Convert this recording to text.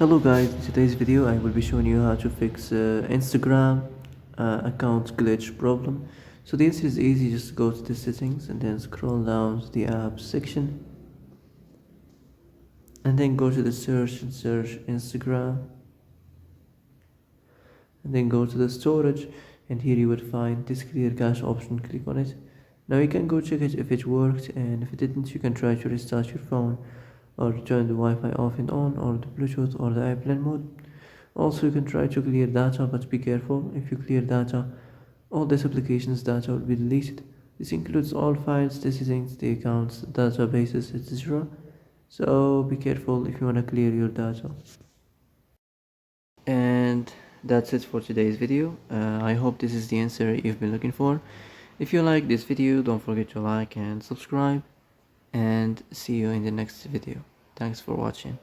Hello guys, in today's video I will be showing you how to fix Instagram account glitch problem. So the answer is easy, just go to the settings and then scroll down to the apps section and then go to the search and search Instagram and then go to the storage and here you would find this clear cache option, click on it. Now you can go check it if it worked, and if it didn't you can try to restart your phone or turn the Wi-Fi off and on, or the Bluetooth or the airplane mode. Also, you can try to clear data, but be careful. If you clear data, all this application's data will be deleted. This includes all files, the settings, the accounts, databases, etc. So be careful if you want to clear your data. And that's it for today's video. I hope this is the answer you've been looking for. If you like this video, don't forget to like and subscribe, and see you in the next video. Thanks for watching.